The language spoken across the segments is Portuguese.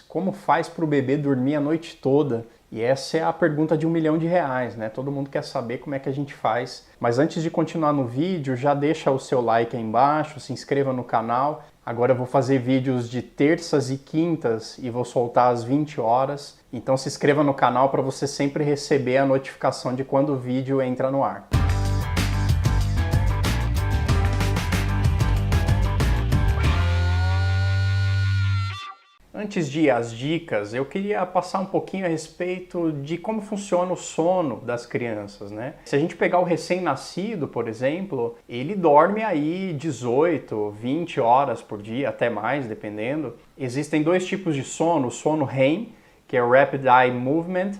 Como faz para o bebê dormir a noite toda? E essa é a pergunta de R$ 1 milhão, né? Todo mundo quer saber como é que a gente faz. Mas antes de continuar no vídeo, já deixa o seu like aí embaixo, se inscreva no canal. Agora eu vou fazer vídeos de terças e quintas e vou soltar às 20 horas. Então se inscreva no canal para você sempre receber a notificação de quando o vídeo entra no ar. Antes de ir às dicas, eu queria passar um pouquinho a respeito de como funciona o sono das crianças, né? Se a gente pegar o recém-nascido, por exemplo, ele dorme aí 18, 20 horas por dia, até mais, dependendo. Existem dois tipos de sono, o sono REM, que é o Rapid Eye Movement,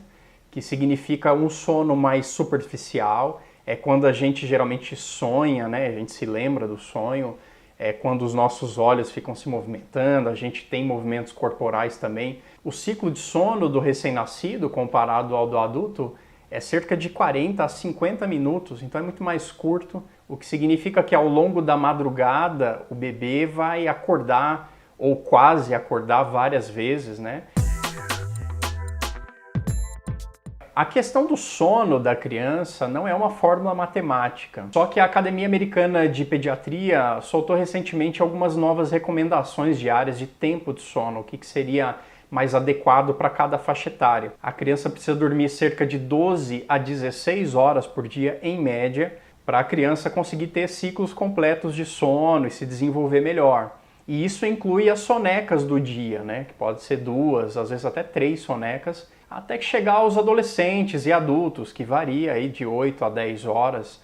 que significa um sono mais superficial, é quando a gente geralmente sonha, né? A gente se lembra do sonho, é quando os nossos olhos ficam se movimentando, a gente tem movimentos corporais também. O ciclo de sono do recém-nascido, comparado ao do adulto, é cerca de 40 a 50 minutos, então é muito mais curto, o que significa que ao longo da madrugada o bebê vai acordar, ou quase acordar várias vezes, né? A questão do sono da criança não é uma fórmula matemática, só que a Academia Americana de Pediatria soltou recentemente algumas novas recomendações diárias de tempo de sono, o que seria mais adequado para cada faixa etária. A criança precisa dormir cerca de 12 a 16 horas por dia, em média, para a criança conseguir ter ciclos completos de sono e se desenvolver melhor. E isso inclui as sonecas do dia, né? Que pode ser 2, às vezes até 3 sonecas, até que chegar aos adolescentes e adultos, que varia aí de 8 a 10 horas.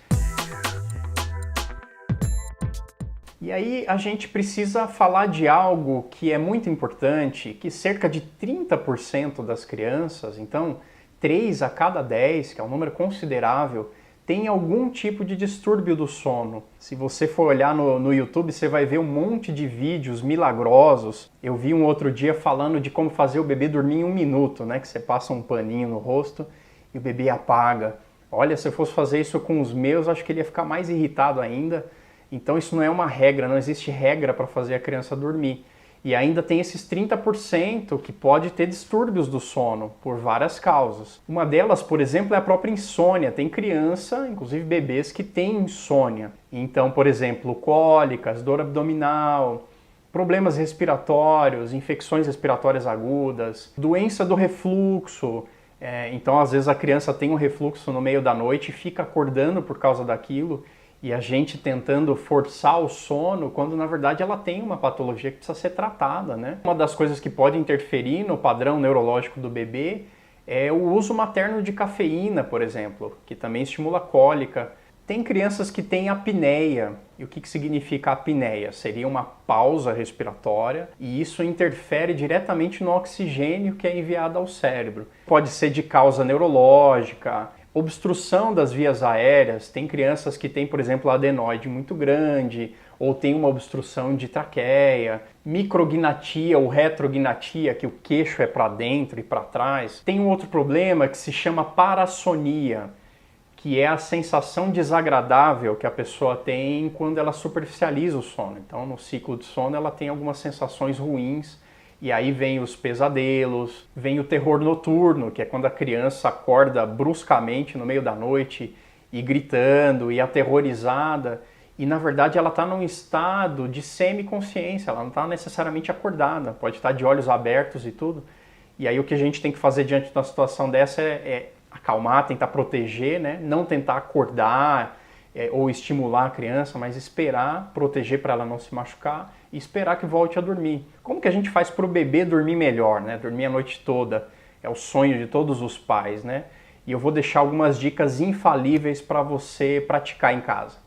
E aí a gente precisa falar de algo que é muito importante, que cerca de 30% das crianças, então 3 a cada 10, que é um número considerável, tem algum tipo de distúrbio do sono. Se você for olhar no YouTube, você vai ver um monte de vídeos milagrosos. Eu vi um outro dia falando de como fazer o bebê dormir em 1 minuto, né? Que você passa um paninho no rosto e o bebê apaga. Olha, se eu fosse fazer isso com os meus, acho que ele ia ficar mais irritado ainda. Então isso não é uma regra, não existe regra para fazer a criança dormir. E ainda tem esses 30% que pode ter distúrbios do sono, por várias causas. Uma delas, por exemplo, é a própria insônia. Tem criança, inclusive bebês, que têm insônia. Então, por exemplo, cólicas, dor abdominal, problemas respiratórios, infecções respiratórias agudas, doença do refluxo. Então, às vezes a criança tem um refluxo no meio da noite e fica acordando por causa daquilo. E a gente tentando forçar o sono, quando na verdade ela tem uma patologia que precisa ser tratada, né? Uma das coisas que pode interferir no padrão neurológico do bebê é o uso materno de cafeína, por exemplo, que também estimula a cólica. Tem crianças que têm apneia. E o que significa apneia? Seria uma pausa respiratória e isso interfere diretamente no oxigênio que é enviado ao cérebro. Pode ser de causa neurológica, obstrução das vias aéreas. Tem crianças que têm, por exemplo, adenoide muito grande, ou tem uma obstrução de traqueia, micrognatia ou retrognatia, que o queixo é para dentro e para trás. Tem um outro problema que se chama parassonia, que é a sensação desagradável que a pessoa tem quando ela superficializa o sono. Então, no ciclo de sono, ela tem algumas sensações ruins. E aí vem os pesadelos, vem o terror noturno, que é quando a criança acorda bruscamente no meio da noite e gritando e aterrorizada. E na verdade ela está num estado de semiconsciência, ela não está necessariamente acordada, pode estar de olhos abertos e tudo. E aí o que a gente tem que fazer diante de uma situação dessa é acalmar, tentar proteger, né? Não tentar acordar ou estimular a criança, mas esperar, proteger para ela não se machucar e esperar que volte a dormir. Como que a gente faz para o bebê dormir melhor, né? Dormir a noite toda é o sonho de todos os pais, né? E eu vou deixar algumas dicas infalíveis para você praticar em casa.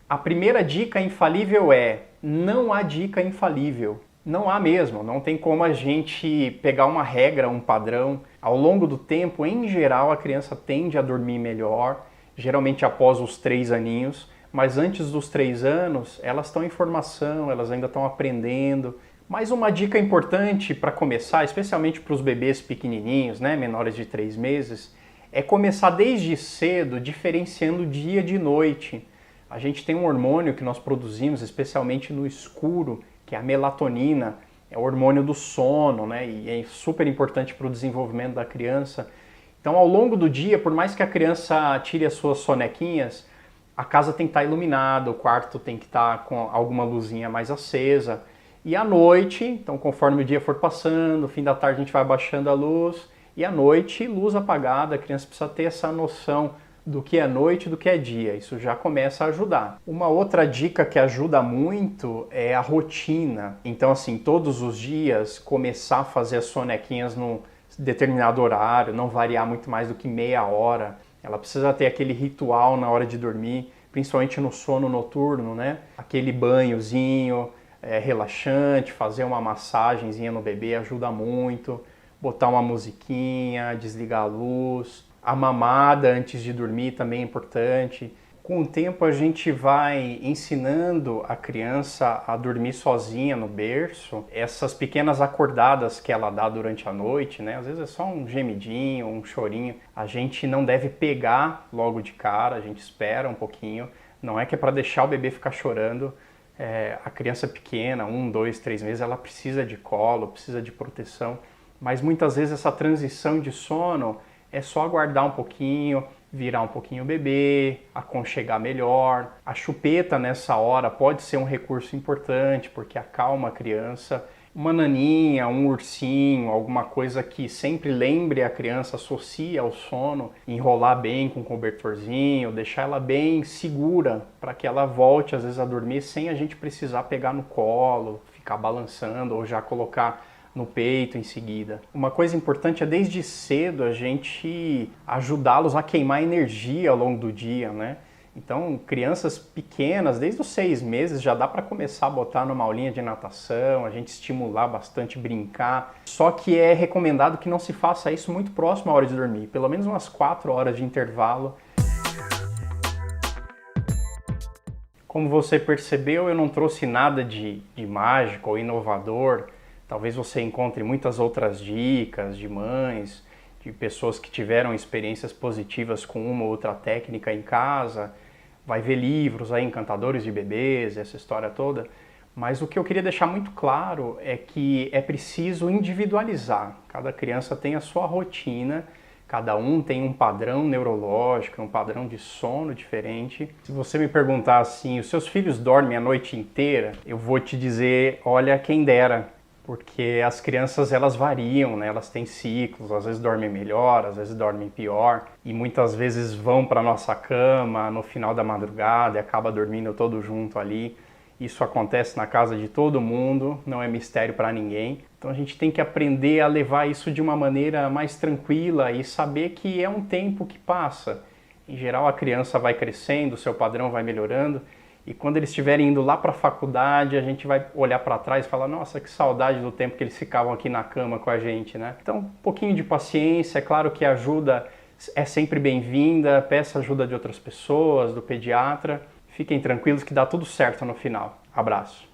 A primeira dica infalível é: não há dica infalível. Não há mesmo, não tem como a gente pegar uma regra, um padrão. Ao longo do tempo, em geral, a criança tende a dormir melhor, geralmente após os 3 aninhos, mas antes dos 3 anos, elas estão em formação, elas ainda estão aprendendo. Mas uma dica importante para começar, especialmente para os bebês pequenininhos, né, menores de 3 meses, é começar desde cedo diferenciando dia de noite. A gente tem um hormônio que nós produzimos, especialmente no escuro, que é a melatonina, é o hormônio do sono, né? E é super importante para o desenvolvimento da criança. Então, ao longo do dia, por mais que a criança tire as suas sonequinhas, a casa tem que estar iluminada, o quarto tem que estar com alguma luzinha mais acesa. E à noite, então conforme o dia for passando, no fim da tarde a gente vai baixando a luz, e à noite, luz apagada, a criança precisa ter essa noção do que é noite e do que é dia. Isso já começa a ajudar. Uma outra dica que ajuda muito é a rotina. Então, assim, todos os dias começar a fazer as sonequinhas num determinado horário, não variar muito mais do que meia hora. Ela precisa ter aquele ritual na hora de dormir, principalmente no sono noturno, né? Aquele banhozinho relaxante, fazer uma massagenzinha no bebê ajuda muito. Botar uma musiquinha, desligar a luz. A mamada antes de dormir também é importante. Com o tempo a gente vai ensinando a criança a dormir sozinha no berço. Essas pequenas acordadas que ela dá durante a noite, né? Às vezes é só um gemidinho, um chorinho. A gente não deve pegar logo de cara, a gente espera um pouquinho. Não é que é para deixar o bebê ficar chorando. A criança pequena, 1, 2, 3 meses, ela precisa de colo, precisa de proteção. Mas muitas vezes essa transição de sono é só aguardar um pouquinho, virar um pouquinho o bebê, aconchegar melhor. A chupeta nessa hora pode ser um recurso importante porque acalma a criança. Uma naninha, um ursinho, alguma coisa que sempre lembre a criança, associe ao sono, enrolar bem com um cobertorzinho, deixar ela bem segura para que ela volte às vezes a dormir sem a gente precisar pegar no colo, ficar balançando ou já colocar no peito em seguida. Uma coisa importante é desde cedo a gente ajudá-los a queimar energia ao longo do dia, né? Então, crianças pequenas, desde os 6 meses, já dá para começar a botar numa aulinha de natação, a gente estimular bastante, brincar. Só que é recomendado que não se faça isso muito próximo à hora de dormir, pelo menos umas 4 horas de intervalo. Como você percebeu, eu não trouxe nada de mágico ou inovador. Talvez você encontre muitas outras dicas de mães, de pessoas que tiveram experiências positivas com uma ou outra técnica em casa. Vai ver livros aí, encantadores de bebês, essa história toda. Mas o que eu queria deixar muito claro é que é preciso individualizar. Cada criança tem a sua rotina, cada um tem um padrão neurológico, um padrão de sono diferente. Se você me perguntar assim, os seus filhos dormem a noite inteira? Eu vou te dizer, olha, quem dera. Porque as crianças elas variam, né? Elas têm ciclos, às vezes dormem melhor, às vezes dormem pior e muitas vezes vão para nossa cama no final da madrugada e acaba dormindo todo junto ali. Isso acontece na casa de todo mundo, não é mistério para ninguém. Então a gente tem que aprender a levar isso de uma maneira mais tranquila e saber que é um tempo que passa. Em geral a criança vai crescendo, o seu padrão vai melhorando. E quando eles estiverem indo lá para a faculdade, a gente vai olhar para trás e falar, nossa, que saudade do tempo que eles ficavam aqui na cama com a gente, né? Então, um pouquinho de paciência, é claro que a ajuda é sempre bem-vinda, peça ajuda de outras pessoas, do pediatra. Fiquem tranquilos que dá tudo certo no final. Abraço.